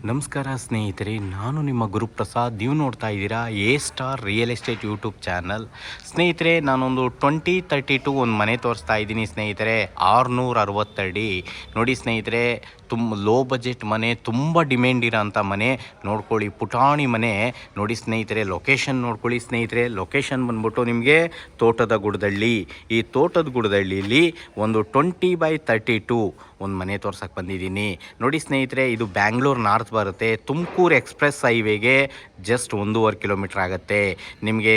ನಮಸ್ಕಾರ ಸ್ನೇಹಿತರೆ, ನಾನು ನಿಮ್ಮ ಗುರುಪ್ರಸಾದ್. ನೀವು ನೋಡ್ತಾ ಇದ್ದೀರಾ A-Star real estate YouTube channel. ಸ್ನೇಹಿತರೆ, ನಾನೊಂದು 2032 ಒಂದು ಮನೆ ತೋರಿಸ್ತಾ ಇದ್ದೀನಿ ಸ್ನೇಹಿತರೆ. 660 ಅಡಿ. ನೋಡಿ ಸ್ನೇಹಿತರೆ, ಲೋ ಬಜೆಟ್ ಮನೆ, ತುಂಬ ಡಿಮ್ಯಾಂಡ್ ಇರೋಂಥ ಮನೆ. ನೋಡ್ಕೊಳ್ಳಿ, ಪುಟಾಣಿ ಮನೆ. ನೋಡಿ ಸ್ನೇಹಿತರೆ, ಲೊಕೇಶನ್ ನೋಡ್ಕೊಳ್ಳಿ ಸ್ನೇಹಿತರೆ. ಲೊಕೇಶನ್ ಬಂದ್ಬಿಟ್ಟು ನಿಮಗೆ ತೋಟದ ಗುಡದಳ್ಳಿ. ಈ ತೋಟದ ಗುಡದಳ್ಳಿಲಿ ಒಂದು 20/32 ಒಂದು ಮನೆ ತೋರ್ಸಕ್ಕೆ ಬಂದಿದ್ದೀನಿ. ನೋಡಿ ಸ್ನೇಹಿತರೆ, ಇದು ಬ್ಯಾಂಗ್ಳೂರು ನಾರ್ತ್ ಬರುತ್ತೆ. ತುಮಕೂರು ಎಕ್ಸ್ಪ್ರೆಸ್ ಹೈವೇಗೆ ಜಸ್ಟ್ 1.5 ಕಿಲೋಮೀಟ್ರ್ ಆಗುತ್ತೆ. ನಿಮಗೆ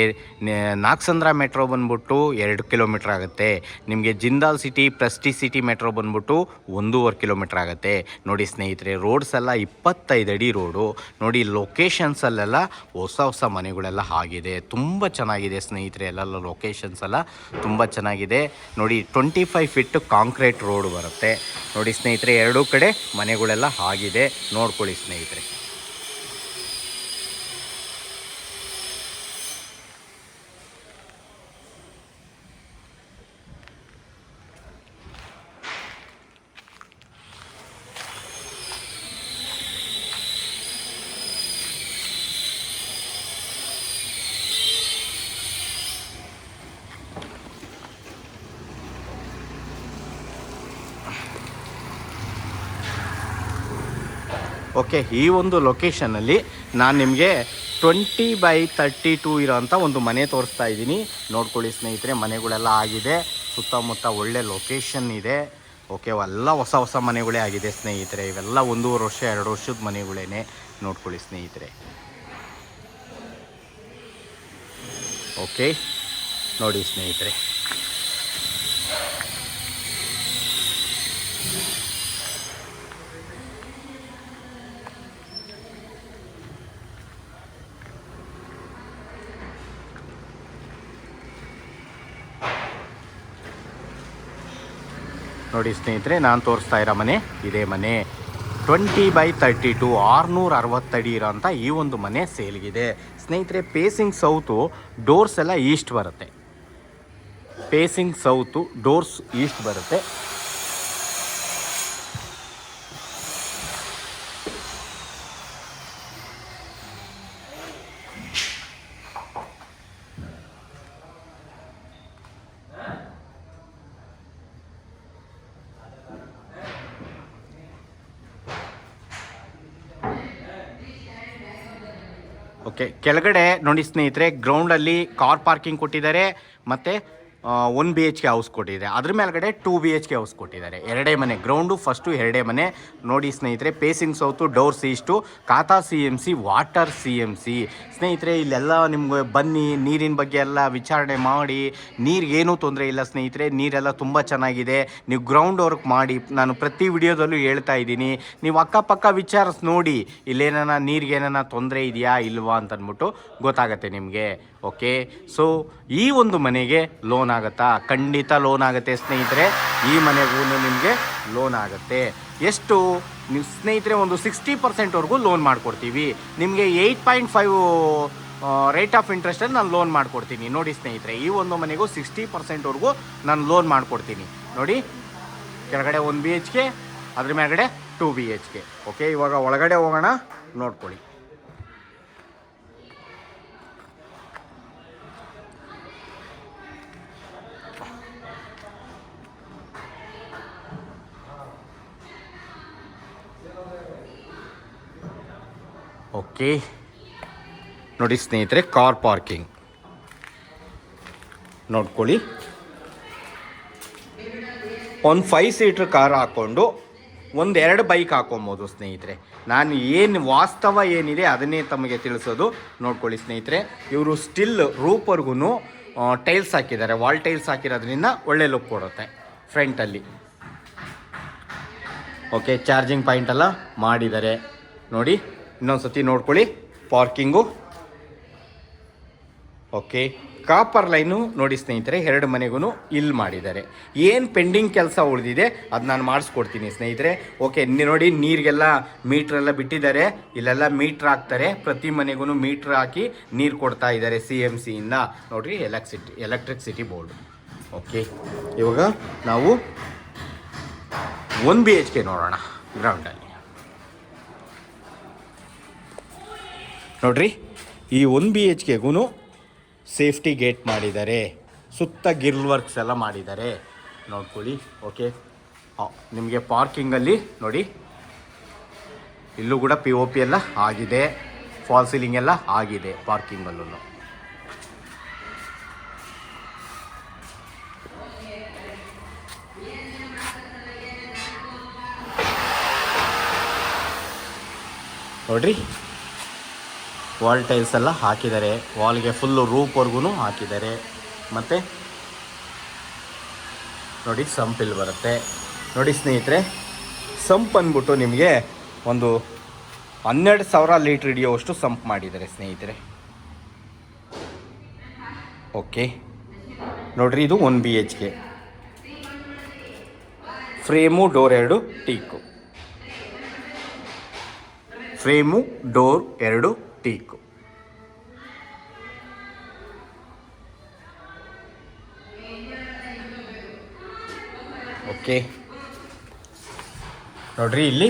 ನಾಗಸಂದ್ರ ಮೆಟ್ರೋ ಬಂದ್ಬಿಟ್ಟು 2 ಕಿಲೋಮೀಟ್ರ್ ಆಗುತ್ತೆ. ನಿಮಗೆ Jindal city, Prestige city metro ಬಂದ್ಬಿಟ್ಟು 1.5 ಕಿಲೋಮೀಟ್ರ್ ಆಗುತ್ತೆ. ನೋಡಿ ಸ್ನೇಹಿತರೆ, ರೋಡ್ಸ್ ಎಲ್ಲ 25 ಅಡಿ ರೋಡು. ನೋಡಿ ಲೊಕೇಶನ್ಸಲ್ಲೆಲ್ಲ ಹೊಸ ಮನೆಗಳೆಲ್ಲ ಆಗಿದೆ. ತುಂಬ ಚೆನ್ನಾಗಿದೆ ಸ್ನೇಹಿತರೆ, ಎಲ್ಲ ಲೊಕೇಶನ್ಸ್ ಎಲ್ಲ ತುಂಬ ಚೆನ್ನಾಗಿದೆ. ನೋಡಿ 25 ಫೀಟ್ ಕಾಂಕ್ರೀಟ್ ರೋಡ್ ಬರುತ್ತೆ. ನೋಡಿ ಸ್ನೇಹಿತರೆ, ಎರಡೂ ಕಡೆ ಮನೆಗಳೆಲ್ಲ ಆಗಿದೆ. ನೋಡ್ಕೊಳ್ಳಿ ಸ್ನೇಹಿತರೆ. ಓಕೆ, ಈ ಒಂದು ಲೊಕೇಶನಲ್ಲಿ ನಾನು ನಿಮಗೆ 20/32 ಇರೋಂಥ ಒಂದು ಮನೆ ತೋರಿಸ್ತಾ ಇದ್ದೀನಿ. ನೋಡ್ಕೊಳ್ಳಿ ಸ್ನೇಹಿತರೆ, ಮನೆಗಳೆಲ್ಲ ಆಗಿದೆ. ಸುತ್ತಮುತ್ತ ಒಳ್ಳೆ ಲೊಕೇಶನ್ ಇದೆ. ಓಕೆ, ಎಲ್ಲ ಹೊಸ ಮನೆಗಳೇ ಆಗಿದೆ ಸ್ನೇಹಿತರೆ. ಇವೆಲ್ಲ 1.5 ವರ್ಷ 2 ವರ್ಷದ ಮನೆಗಳೇ. ನೋಡ್ಕೊಳ್ಳಿ ಸ್ನೇಹಿತರೆ. ಓಕೆ, ನೋಡಿ ಸ್ನೇಹಿತರೆ. ನೋಡಿ ಸ್ನೇಹಿತರೆ, ನಾನು ತೋರಿಸ್ತಾ ಇರೋ ಮನೆ ಇದೇ ಮನೆ. 20/32 660 ಅಡಿ ಇರೋಂಥ ಈ ಒಂದು ಮನೆ ಸೇಲ್ಗಿದೆ ಸ್ನೇಹಿತರೆ. ಪೇಸಿಂಗ್ ಸೌತು, ಡೋರ್ಸ್ ಎಲ್ಲ ಈಸ್ಟ್ ಬರುತ್ತೆ. ಪೇಸಿಂಗ್ ಸೌತು, ಡೋರ್ಸ್ ಈಸ್ಟ್ ಬರುತ್ತೆ. ಓಕೆ, ಕೆಳಗಡೆ ನೋಡಿ ಸ್ನೇಹಿತರೆ, ಗ್ರೌಂಡಲ್ಲಿ ಕಾರ್ ಪಾರ್ಕಿಂಗ್ ಕೊಟ್ಟಿದ್ದಾರೆ. ಮತ್ತು 1 BHK ಹೌಸ್ ಕೊಟ್ಟಿದ್ದಾರೆ. ಅದ್ರ ಮೇಲ್ಗಡೆ 2 BHK ಹೌಸ್ ಕೊಟ್ಟಿದ್ದಾರೆ. ಎರಡೇ ಮನೆ. ಗ್ರೌಂಡು ಫಸ್ಟು ಎರಡೇ ಮನೆ. ನೋಡಿ ಸ್ನೇಹಿತರೆ, ಪೇಸಿಂಗ್ ಸೌತು, ಡೋರ್ಸ್ ಈಸ್ಟು, ಖಾತಾ CMC, ವಾಟರ್ CMC. ಸ್ನೇಹಿತರೆ, ಇಲ್ಲೆಲ್ಲ ನಿಮ್ಗೆ ಬನ್ನಿ, ನೀರಿನ ಬಗ್ಗೆ ಎಲ್ಲ ವಿಚಾರಣೆ ಮಾಡಿ. ನೀರಿಗೇನೂ ತೊಂದರೆ ಇಲ್ಲ ಸ್ನೇಹಿತರೆ. ನೀರೆಲ್ಲ ತುಂಬ ಚೆನ್ನಾಗಿದೆ. ನೀವು ಗ್ರೌಂಡ್ ವರ್ಕ್ ಮಾಡಿ. ನಾನು ಪ್ರತಿ ವಿಡಿಯೋದಲ್ಲೂ ಹೇಳ್ತಾ ಇದ್ದೀನಿ. ನೀವು ಅಕ್ಕಪಕ್ಕ ವಿಚಾರಿಸಿ ನೋಡಿ, ಇಲ್ಲೇನ ನೀರಿಗೇನ ತೊಂದರೆ ಇದೆಯಾ ಇಲ್ವಾ ಅಂತಂದ್ಬಿಟ್ಟು ಗೊತ್ತಾಗತ್ತೆ ನಿಮಗೆ. ಓಕೆ, ಸೊ ಈ ಒಂದು ಮನೆಗೆ ಲೋನ್ ಆಗುತ್ತಾ? ಖಂಡಿತ ಲೋನ್ ಆಗುತ್ತೆ ಸ್ನೇಹಿತರೆ. ಈ ಮನೆಗೂ ನಿಮಗೆ ಲೋನ್ ಆಗುತ್ತೆ. ಎಷ್ಟು ನೀವು ಸ್ನೇಹಿತರೆ, ಒಂದು 60%ವರೆಗೂ ಲೋನ್ ಮಾಡಿಕೊಡ್ತೀವಿ ನಿಮಗೆ. 8.5 ರೇಟ್ ಆಫ್ ಇಂಟ್ರೆಸ್ಟಲ್ಲಿ ನಾನು ಲೋನ್ ಮಾಡಿಕೊಡ್ತೀನಿ. ನೋಡಿ ಸ್ನೇಹಿತರೆ, ಈ ಒಂದು ಮನೆಗೂ 60%ವರೆಗೂ ನಾನು ಲೋನ್ ಮಾಡಿಕೊಡ್ತೀನಿ. ನೋಡಿ, ಕೆಳಗಡೆ 1 BHK, ಅದ್ರ ಮೇಲ್ಗಡೆ 2 BHK. ಓಕೆ, ಇವಾಗ ಒಳಗಡೆ ಹೋಗೋಣ, ನೋಡ್ಕೊಳ್ಳಿ. ಓಕೆ, ನೋಡಿ ಸ್ನೇಹಿತರೆ, ಕಾರ್ ಪಾರ್ಕಿಂಗ್ ನೋಡ್ಕೊಳ್ಳಿ. ಒಂದು 5 ಸೀಟ್ರ್ ಕಾರ್ ಹಾಕ್ಕೊಂಡು 1-2 ಬೈಕ್ ಹಾಕೊಬೋದು ಸ್ನೇಹಿತರೆ. ನಾನು ಏನು ವಾಸ್ತವ ಏನಿದೆ ಅದನ್ನೇ ತಮಗೆ ತಿಳಿಸೋದು. ನೋಡ್ಕೊಳ್ಳಿ ಸ್ನೇಹಿತರೆ, ಇವರು ಸ್ಟಿಲ್ ರೂಪ್ವರ್ಗೂ ಟೈಲ್ಸ್ ಹಾಕಿದ್ದಾರೆ. ವಾಲ್ ಟೈಲ್ಸ್ ಹಾಕಿರೋದ್ರಿಂದ ಒಳ್ಳೆ ಲುಕ್ ಕೊಡುತ್ತೆ ಫ್ರಂಟಲ್ಲಿ. ಓಕೆ, ಚಾರ್ಜಿಂಗ್ ಪಾಯಿಂಟ್ ಎಲ್ಲ ಮಾಡಿದ್ದಾರೆ. ನೋಡಿ, ಇನ್ನೊಂದು ಸತಿ ನೋಡ್ಕೊಳ್ಳಿ ಪಾರ್ಕಿಂಗು. ಓಕೆ, ಕಾಪರ್ ಲೈನು ನೋಡಿ ಸ್ನೇಹಿತರೆ, 2 ಮನೆಗೂ ಇಲ್ಲಿ ಮಾಡಿದ್ದಾರೆ. ಏನು ಪೆಂಡಿಂಗ್ ಕೆಲಸ ಉಳಿದಿದೆ ಅದು ನಾನು ಮಾಡಿಸ್ಕೊಡ್ತೀನಿ ಸ್ನೇಹಿತರೆ. ಓಕೆ, ನೋಡಿ, ನೀರಿಗೆಲ್ಲ ಮೀಟ್ರೆಲ್ಲ ಬಿಟ್ಟಿದ್ದಾರೆ. ಇಲ್ಲೆಲ್ಲ ಮೀಟ್ರ್ ಹಾಕ್ತಾರೆ. ಪ್ರತಿ ಮನೆಗೂ ಮೀಟ್ರ್ ಹಾಕಿ ನೀರು ಕೊಡ್ತಾ ಇದ್ದಾರೆ CMCಯಿಂದ. ನೋಡಿರಿ, ಎಲೆಕ್ಟ್ರಿಸಿಟಿ ಬೋರ್ಡ್. ಓಕೆ, ಇವಾಗ ನಾವು 1 BHK ನೋಡೋಣ ಗ್ರೌಂಡಲ್ಲಿ. ನೋಡ್ರಿ, ಈ 1 BHKಗೂ ಸೇಫ್ಟಿ ಗೇಟ್ ಮಾಡಿದ್ದಾರೆ, ಸುತ್ತ ಗಿರ್ಲ್ ವರ್ಕ್ಸ್ ಎಲ್ಲ ಮಾಡಿದ್ದಾರೆ ನೋಡ್ಕೊಳ್ಳಿ. ಓಕೆ, ನಿಮಗೆ ಪಾರ್ಕಿಂಗಲ್ಲಿ ನೋಡಿ, ಇಲ್ಲೂ ಕೂಡ POP ಎಲ್ಲ ಆಗಿದೆ, ಫಾಲ್ ಸೀಲಿಂಗ್ ಎಲ್ಲ ಆಗಿದೆ ಪಾರ್ಕಿಂಗಲ್ಲೂ. ನೋಡ್ರಿ, ವಾಲ್ ಟೈಲ್ಸ್ ಎಲ್ಲ ಹಾಕಿದ್ದಾರೆ, ವಾಲ್ಗೆ ಫುಲ್ಲು ರೂಪ್ವರೆಗೂ ಹಾಕಿದ್ದಾರೆ. ಮತ್ತು ನೋಡಿ ಸಂಪ್ ಇಲ್ಲಿ ಬರುತ್ತೆ. ನೋಡಿ ಸ್ನೇಹಿತರೆ, ಸಂಪ್ ಅಂದ್ಬಿಟ್ಟು ನಿಮಗೆ ಒಂದು 12,000 ಲೀಟ್ರ್ ಹಿಡಿಯೋವಷ್ಟು ಸಂಪ್ ಮಾಡಿದ್ದಾರೆ ಸ್ನೇಹಿತರೆ. ಓಕೆ ನೋಡ್ರಿ, ಇದು 1 BHK. Frame door 2 teak, frame door 2 teak. Okay ನೋಡ್ರಿ, ಇಲ್ಲಿ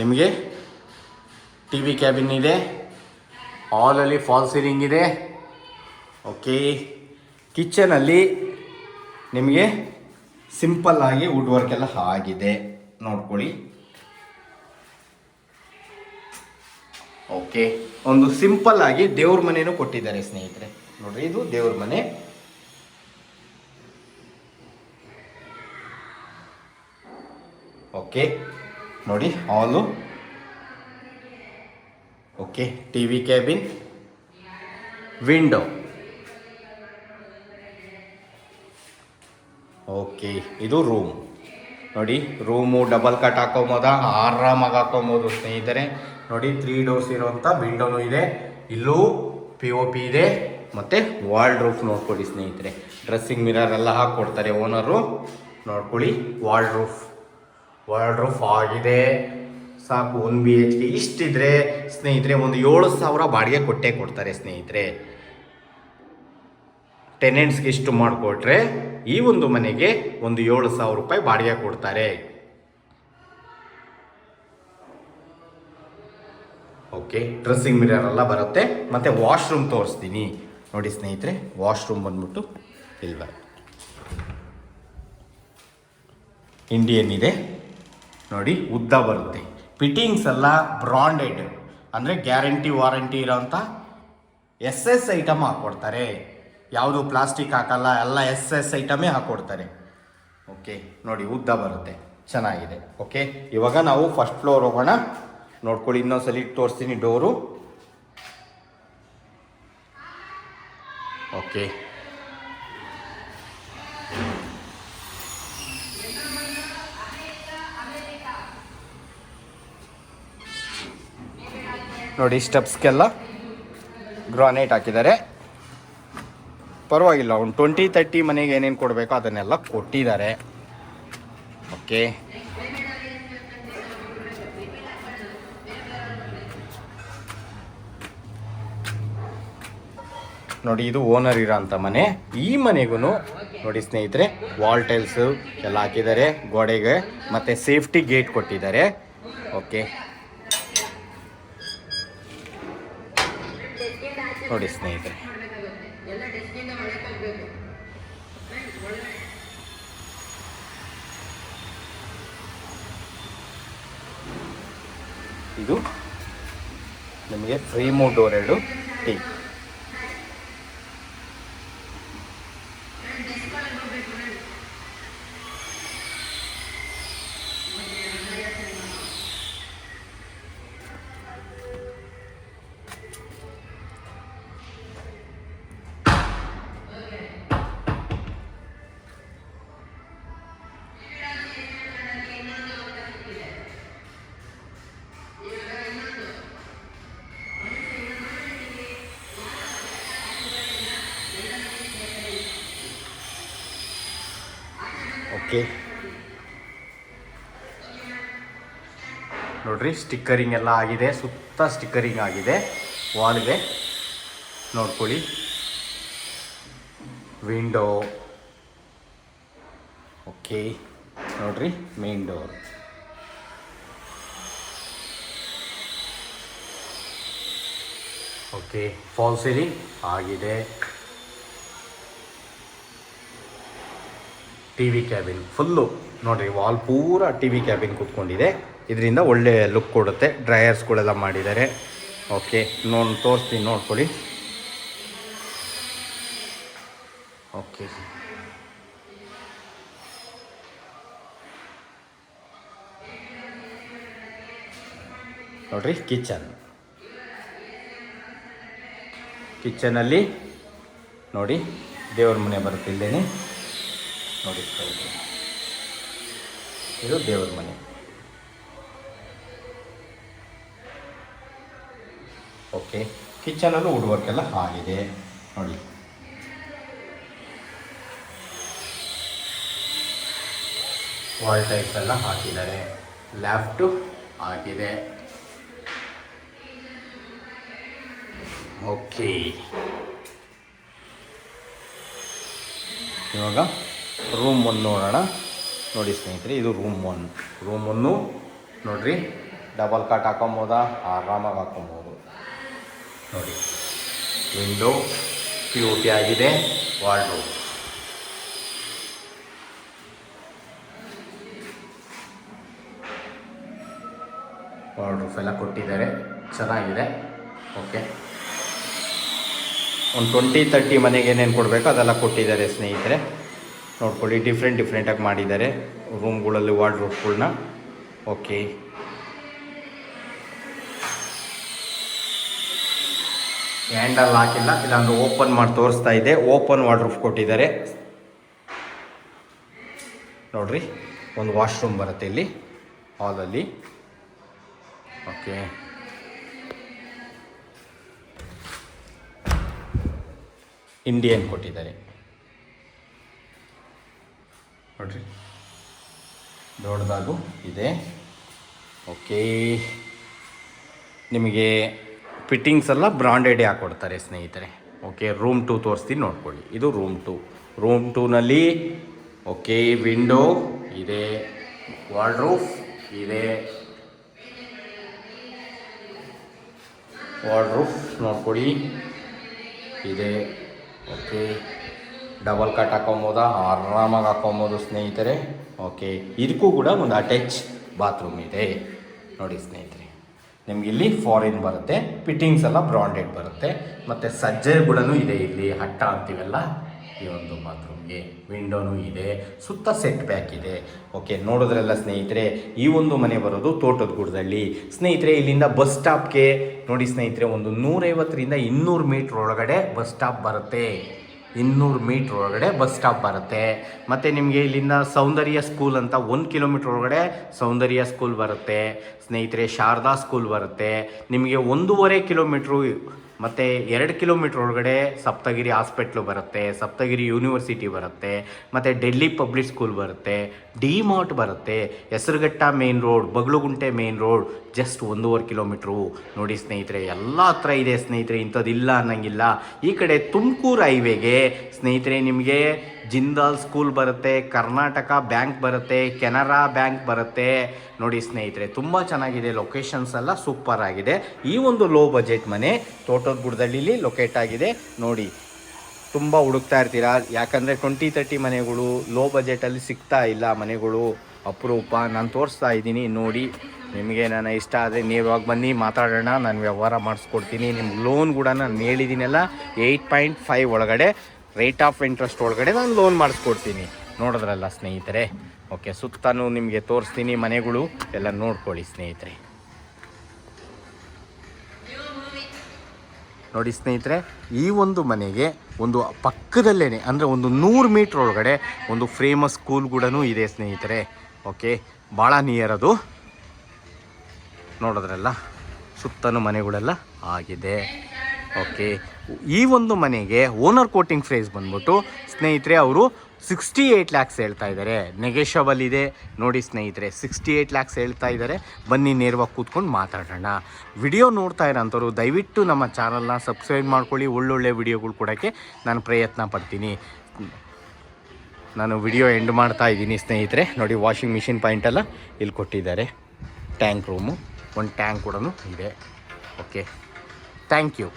ನಿಮಗೆ TV ಕ್ಯಾಬಿನ್ ಇದೆ, ಹಾಲಲ್ಲಿ ಫಾಲ್ ಸೀಲಿಂಗ್ ಇದೆ. ಓಕೆ, ಕಿಚನಲ್ಲಿ ನಿಮಗೆ ಸಿಂಪಲ್ಲಾಗಿ ವುಡ್ ವರ್ಕ್ ಎಲ್ಲ ಆಗಿದೆ ನೋಡ್ಕೊಳ್ಳಿ. ಓಕೆ, ಒಂದು ಸಿಂಪಲ್ ಆಗಿ ದೇವ್ರ ಮನೆಯೂ ಕೊಟ್ಟಿದ್ದಾರೆ ಸ್ನೇಹಿತರೆ. ನೋಡ್ರಿ, ಇದು ದೇವ್ರ ಮನೆ. ಓಕೆ ನೋಡಿ, ಹಾಲು. Okay, TV cabin, window. Okay, ಇದು ರೂಮ್. ನೋಡಿ, ರೂಮು ಡಬಲ್ ಕಟ್ ಹಾಕೋಬೋದ, ಆರಾಮಾಗಿ ಹಾಕೋಬೋದು ಸ್ನೇಹಿತರೆ. ನೋಡಿ, 3 ಡೋರ್ಸ್ ಇರೋವಂಥ ವಿಂಡೋನು ಇದೆ, ಇಲ್ಲೂ POP ಇದೆ. ಮತ್ತು ವಾಲ್ಡ್ ರೂಫ್ ನೋಡ್ಕೊಳ್ಳಿ ಸ್ನೇಹಿತರೆ, ಡ್ರೆಸ್ಸಿಂಗ್ ಮಿರರ್ ಎಲ್ಲ ಹಾಕ್ಕೊಡ್ತಾರೆ ಓನರು. ನೋಡ್ಕೊಳ್ಳಿ, ವಾಲ್ಡ್ ರೂಫ್ ಆಗಿದೆ. ಸಾಕು, 1 BHK ಇಷ್ಟಿದ್ರೆ ಸ್ನೇಹಿತರೆ ಒಂದು 7,000 ಬಾಡಿಗೆ ಕೊಟ್ಟೇ ಕೊಡ್ತಾರೆ ಸ್ನೇಹಿತರೆ. ಟೆನೆಂಟ್ಸ್ಗೆ ಇಷ್ಟು ಮಾಡಿಕೊಟ್ರೆ ಈ ಒಂದು ಮನೆಗೆ ಒಂದು 7,000 ರೂಪಾಯಿ ಬಾಡಿಗೆ ಕೊಡ್ತಾರೆ. ಓಕೆ, ಡ್ರೆಸ್ಸಿಂಗ್ ಮಿರರ್ ಎಲ್ಲ ಬರುತ್ತೆ. ಮತ್ತು ವಾಶ್ರೂಮ್ ತೋರಿಸ್ತೀನಿ ನೋಡಿ ಸ್ನೇಹಿತರೆ. ವಾಶ್ರೂಮ್ ಬಂದ್ಬಿಟ್ಟು ಇಲ್ಲಿ ಬರುತ್ತೆ, ಇಂಡಿಯನ್ ಇದೆ ನೋಡಿ, ಉದ್ದ ಬರುತ್ತೆ. ಫಿಟ್ಟಿಂಗ್ಸ್ ಎಲ್ಲ ಬ್ರಾಂಡೆಡ್, ಅಂದರೆ ಗ್ಯಾರಂಟಿ ವಾರಂಟಿ ಇರೋಂಥ SS ಐಟಮ್ ಹಾಕ್ಕೊಡ್ತಾರೆ. ಯಾವುದು ಪ್ಲಾಸ್ಟಿಕ್ ಹಾಕಲ್ಲ, ಎಲ್ಲ SS ಐಟಮೇ ಹಾಕ್ಕೊಡ್ತಾರೆ. ಓಕೆ ನೋಡಿ, ಉದ್ದ ಬರುತ್ತೆ, ಚೆನ್ನಾಗಿದೆ. ಓಕೆ, ಇವಾಗ ನಾವು ಫಸ್ಟ್ ಫ್ಲೋರ್ ಹೋಗೋಣ. ನೋಡ್ಕೊಳ್ಳಿ, ಇನ್ನೊಂದ್ಸಲಿ ತೋರಿಸ್ತೀನಿ ಡೋರು. ಓಕೆ, ನೋಡಿ, ಸ್ಟೆಪ್ಸ್ಗೆಲ್ಲ ಗ್ರಾನೈಟ್ ಹಾಕಿದ್ದಾರೆ. ಪರವಾಗಿಲ್ಲ, ಒಂದು 20-30 ಮನೆಗೆ ಏನೇನು ಕೊಡಬೇಕೋ ಅದನ್ನೆಲ್ಲ ಕೊಟ್ಟಿದ್ದಾರೆ. ಓಕೆ, ನೋಡಿ, ಇದು ಓನರ್ ಇರೋ ಅಂಥ ಮನೆ. ಈ ಮನೆಗೂ ನೋಡಿ ಸ್ನೇಹಿತರೆ, ವಾಲ್ ಟೈಲ್ಸು ಎಲ್ಲ ಹಾಕಿದ್ದಾರೆ ಗೋಡೆಗೆ, ಮತ್ತು ಸೇಫ್ಟಿ ಗೇಟ್ ಕೊಟ್ಟಿದ್ದಾರೆ. ಓಕೆ ನೋಡಿ ಸ್ನೇಹಿತರೆ, ಇದು ನಿಮಗೆ ಫ್ರೇಮು ಡೋರ್ 2 ಟೀಕ್. ಓಕೆ ನೋಡ್ರಿ, ಸ್ಟಿಕ್ಕರಿಂಗ್ ಎಲ್ಲ ಆಗಿದೆ, ಸುತ್ತ ಸ್ಟಿಕ್ಕರಿಂಗ್ ಆಗಿದೆ ವಾಲ್ಗೆ. ನೋಡ್ಕೊಳ್ಳಿ, ವಿಂಡೋ. ಓಕೆ ನೋಡ್ರಿ, main door. Okay, fall ceiling ಆಗಿದೆ. ಟಿ ವಿ ಕ್ಯಾಬಿನ್ ಫುಲ್ಲು ನೋಡಿರಿ, ವಾಲ್ ಪೂರ ಟಿ ವಿ ಕ್ಯಾಬಿನ್ ಕೂತ್ಕೊಂಡಿದೆ. ಇದರಿಂದ ಒಳ್ಳೆ ಲುಕ್ ಕೊಡುತ್ತೆ. ಡ್ರೈಯರ್ಸ್ಗಳೆಲ್ಲ ಮಾಡಿದ್ದಾರೆ. ಓಕೆ, ತೋರಿಸ್ತೀನಿ, ನೋಡ್ಕೊಳ್ಳಿ. ಓಕೆ, ನೋಡ್ರಿ ಕಿಚನಲ್ಲಿ ನೋಡಿ ದೇವ್ರ ಮನೆ ಬರುತ್ತೆ. ಇಲ್ಲೇನೆ ನೋಡಿ, ಇದು ದೇವ್ರ ಮನೆ. ಓಕೆ, ಕಿಚನಲ್ಲೂ ವುಡ್ ವರ್ಕ್ ಎಲ್ಲ ಆಗಿದೆ ನೋಡಿ. ವಾಲ್ ಟೈಪ್ಸ್ ಎಲ್ಲ ಹಾಕಿದ್ದಾರೆ. ಲ್ಯಾಫ್ಟು ಆಗಿದೆ. ಓಕೆ, ಇವಾಗ ರೂಮ್ 1 ನೋಡೋಣ. ನೋಡಿ ಸ್ನೇಹಿತರೆ, ಇದು ರೂಮ್ 1 ನೋಡ್ರಿ. ಡಬಲ್ ಕಾಟ್ ಹಾಕೊಬೋದಾ, ಆರಾಮಾಗಿ ಹಾಕೊಬೋದು ನೋಡಿ. ವಿಂಡೋ POP ಆಗಿದೆ. ವಾರ್ಡ್ರೋಬ್ ಎಲ್ಲ ಕೊಟ್ಟಿದ್ದಾರೆ, ಚೆನ್ನಾಗಿದೆ. ಓಕೆ, ಒಂದು 20-30 ಮನೆಗೆ ಏನೇನು ಕೊಡಬೇಕು ಅದೆಲ್ಲ ಕೊಟ್ಟಿದ್ದಾರೆ ಸ್ನೇಹಿತರೆ. ನೋಡ್ಕೊಳ್ಳಿ, ಡಿಫ್ರೆಂಟಾಗಿ ಮಾಡಿದ್ದಾರೆ ರೂಮ್ಗಳಲ್ಲಿ ವಾರ್ಡ್ರೋಬ್ಗಳನ್ನ. ಓಕೆ, ಹ್ಯಾಂಡಲ್ ಹಾಕಿಲ್ಲ, ಇಲ್ಲಾಂದ್ರೆ ಓಪನ್ ಮಾಡಿ ತೋರಿಸ್ತಾ ಇದೆ. ಓಪನ್ ವಾರ್ಡ್ರೋಬ್ ಕೊಟ್ಟಿದ್ದಾರೆ ನೋಡ್ರಿ. ಒಂದು ವಾಶ್ರೂಮ್ ಬರುತ್ತೆ ಇಲ್ಲಿ ಹಾಲಲ್ಲಿ. ಓಕೆ, ಇಂಡಿಯನ್ ಕೊಟ್ಟಿದ್ದಾರೆ ನೋಡ್ರಿ, ದೊಡ್ಡದಾಗೂ ಇದೆ. ಓಕೆ, ನಿಮಗೆ ಫಿಟ್ಟಿಂಗ್ಸ್ ಎಲ್ಲ ಬ್ರಾಂಡೆಡೇ ಹಾಕ್ಕೊಡ್ತಾರೆ ಸ್ನೇಹಿತರೆ. ಓಕೆ, ರೂಮ್ 2 ತೋರಿಸ್ತೀನಿ, ನೋಡ್ಕೊಳ್ಳಿ. ಇದು ರೂಮ್ 2ನಲ್ಲಿ ಓಕೆ, ವಿಂಡೋ ಇದೆ, ವಾರ್ಡ್ರೋಬ್ ಇದೆ. ನೋಡ್ಕೊಳ್ಳಿ ಇದೆ. ಓಕೆ, ಡಬಲ್ ಕಟ್ ಹಾಕೊಬೋದಾ, ಆರಾಮಾಗಿ ಹಾಕೊಬೋದು ಸ್ನೇಹಿತರೆ. ಓಕೆ, ಇದಕ್ಕೂ ಕೂಡ ಒಂದು ಅಟ್ಯಾಚ್ ಬಾತ್ರೂಮ್ ಇದೆ ನೋಡಿ ಸ್ನೇಹಿತರೆ. ನಿಮ್ಗೆ ಇಲ್ಲಿ ಫಾರಿನ್ ಬರುತ್ತೆ, ಫಿಟ್ಟಿಂಗ್ಸ್ ಎಲ್ಲ ಬ್ರಾಂಡೆಡ್ ಬರುತ್ತೆ. ಮತ್ತು ಸಜ್ಜೆ ಕೂಡ ಇದೆ ಇಲ್ಲಿ, ಹಟ್ಟ ಅಂತೀವಲ್ಲ, ಈ ಒಂದು ಬಾತ್ರೂಮ್ಗೆ. ವಿಂಡೋನೂ ಇದೆ, ಸುತ್ತ ಸೆಟ್ ಬ್ಯಾಕ್ ಇದೆ. ಓಕೆ, ನೋಡಿದ್ರಲ್ಲ ಸ್ನೇಹಿತರೆ, ಈ ಒಂದು ಮನೆ ಬರೋದು ತೋಟದಗುಡದಲ್ಲಿ ಸ್ನೇಹಿತರೆ. ಇಲ್ಲಿಂದ ಬಸ್ ಸ್ಟಾಪ್ಗೆ ನೋಡಿ ಸ್ನೇಹಿತರೆ, ಒಂದು 150ರಿಂದ 200 ಮೀಟ್ರ್ ಒಳಗಡೆ ಬಸ್ ಸ್ಟಾಪ್ ಬರುತ್ತೆ. 200 ಮೀಟ್ರ್ ಒಳಗಡೆ ಬಸ್ ಸ್ಟಾಪ್ ಬರುತ್ತೆ. ಮತ್ತು ನಿಮಗೆ ಇಲ್ಲಿಂದ ಸೌಂದರ್ಯ ಸ್ಕೂಲ್ ಅಂತ 1 ಕಿಲೋಮೀಟ್ರ್ ಒಳಗಡೆ ಸೌಂದರ್ಯ ಸ್ಕೂಲ್ ಬರುತ್ತೆ ಸ್ನೇಹಿತರೆ. ಶಾರದಾ ಸ್ಕೂಲ್ ಬರುತ್ತೆ ನಿಮಗೆ 1.5 ಕಿಲೋಮೀಟ್ರು. ಮತ್ತು 2 ಕಿಲೋಮೀಟ್ರ್ ಒಳಗಡೆ ಸಪ್ತಗಿರಿ ಹಾಸ್ಪಿಟ್ಲು ಬರುತ್ತೆ, ಸಪ್ತಗಿರಿ ಯೂನಿವರ್ಸಿಟಿ ಬರುತ್ತೆ, ಮತ್ತು ಡೆಲ್ಲಿ ಪಬ್ಲಿಕ್ ಸ್ಕೂಲ್ ಬರುತ್ತೆ, ಡಿ-ಮಾರ್ಟ್ ಬರುತ್ತೆ, Hesaraghatta main road, Bagalagunte main road just 1.5 kilometre ನೋಡಿ ಸ್ನೇಹಿತರೆ. ಎಲ್ಲ ಹತ್ರ ಇದೆ ಸ್ನೇಹಿತರೆ, ಇಂಥದ್ದಿಲ್ಲ ಅನ್ನಂಗಿಲ್ಲ. ಈ ಕಡೆ ತುಮಕೂರು ಹೈವೇಗೆ ಸ್ನೇಹಿತರೆ ನಿಮಗೆ ಜಿಂದಾಲ್ ಸ್ಕೂಲ್ ಬರುತ್ತೆ, ಕರ್ನಾಟಕ ಬ್ಯಾಂಕ್ ಬರುತ್ತೆ, ಕೆನರಾ ಬ್ಯಾಂಕ್ ಬರುತ್ತೆ ನೋಡಿ ಸ್ನೇಹಿತರೆ. ತುಂಬ ಚೆನ್ನಾಗಿದೆ, ಲೊಕೇಶನ್ಸ್ ಎಲ್ಲ ಸೂಪರ್ ಆಗಿದೆ. ಈ ಒಂದು ಲೋ ಬಜೆಟ್ ಮನೆ ತೋಟದಗುಡದಲ್ಲಿ ಲೊಕೇಟ್ ಆಗಿದೆ ನೋಡಿ. ತುಂಬ ಹುಡುಕ್ತಾ ಇರ್ತೀರಾ, ಯಾಕಂದರೆ 20-30 ಮನೆಗಳು ಲೋ ಬಜೆಟಲ್ಲಿ ಸಿಗ್ತಾ ಇಲ್ಲ. ಮನೆಗಳು ಅಪರೂಪ. ನಾನು ತೋರಿಸ್ತಾ ಇದ್ದೀನಿ ನೋಡಿ. ನಿಮಗೆ ನಾನು ಇಷ್ಟ ಆದರೆ ನೀವು ಇವಾಗ ಬನ್ನಿ, ಮಾತಾಡೋಣ, ನಾನು ವ್ಯವಹಾರ ಮಾಡಿಸ್ಕೊಡ್ತೀನಿ. ನಿಮ್ಗೆ ಲೋನ್ ಕೂಡ ನಾನು ಹೇಳಿದ್ದೀನಲ್ಲ, 8.5 ಒಳಗಡೆ ರೇಟ್ ಆಫ್ ಇಂಟ್ರೆಸ್ಟ್ ಒಳಗಡೆ ನಾನು ಲೋನ್ ಮಾಡಿಸ್ಕೊಡ್ತೀನಿ. ನೋಡಿದ್ರಲ್ಲ ಸ್ನೇಹಿತರೆ. ಓಕೆ, ಸುತ್ತಲೂ ನಿಮಗೆ ತೋರಿಸ್ತೀನಿ ಮನೆಗಳು ಎಲ್ಲ, ನೋಡ್ಕೊಳ್ಳಿ ಸ್ನೇಹಿತರೆ. ನೋಡಿ ಸ್ನೇಹಿತರೆ, ಈ ಒಂದು ಮನೆಗೆ ಒಂದು ಪಕ್ಕದಲ್ಲೇ ಅಂದರೆ ಒಂದು 100 ಮೀಟ್ರ್ ಒಳಗಡೆ ಒಂದು ಫೇಮಸ್ ಸ್ಕೂಲ್ ಕೂಡ ಇದೆ ಸ್ನೇಹಿತರೆ. ಓಕೆ, ಭಾಳ ನಿಯರ್ ಅದು. ನೋಡಿದ್ರಲ್ಲ, ಸುತ್ತಲೂ ಮನೆಗಳೆಲ್ಲ ಆಗಿದೆ. ಓಕೆ, ಈ ಒಂದು ಮನೆಗೆ ಓನರ್ ಕೋಟಿಂಗ್ ಪ್ರೈಸ್ ಬಂದ್ಬಿಟ್ಟು ಸ್ನೇಹಿತರೆ ಅವರು 68 ಲ್ಯಾಕ್ಸ್ ಹೇಳ್ತಾ ಇದ್ದಾರೆ. ನೆಗೆಷಬಲ್ ಇದೆ ನೋಡಿ ಸ್ನೇಹಿತರೆ. 68 ಲ್ಯಾಕ್ಸ್ ಹೇಳ್ತಾ ಇದ್ದಾರೆ. ಬನ್ನಿ ನೇರವಾಗಿ ಕೂತ್ಕೊಂಡು ಮಾತಾಡೋಣ. ವಿಡಿಯೋ ನೋಡ್ತಾ ಇರೋಂಥವ್ರು ದಯವಿಟ್ಟು ನಮ್ಮ ಚಾನಲ್ನ ಸಬ್ಸ್ಕ್ರೈಬ್ ಮಾಡ್ಕೊಳ್ಳಿ. ಒಳ್ಳೊಳ್ಳೆ ವಿಡಿಯೋಗಳು ಕೊಡೋಕ್ಕೆ ನಾನು ಪ್ರಯತ್ನ ಪಡ್ತೀನಿ. ನಾನು ವಿಡಿಯೋ ಎಂಡ್ ಮಾಡ್ತಾ ಇದ್ದೀನಿ ಸ್ನೇಹಿತರೆ. ನೋಡಿ, ವಾಷಿಂಗ್ ಮಿಷಿನ್ ಪಾಯಿಂಟೆಲ್ಲ ಇಲ್ಲಿ ಕೊಟ್ಟಿದ್ದಾರೆ. ಟ್ಯಾಂಕ್ ರೂಮು, ಒಂದು ಟ್ಯಾಂಕ್ ಕೂಡ ಇದೆ. Okay, thank you.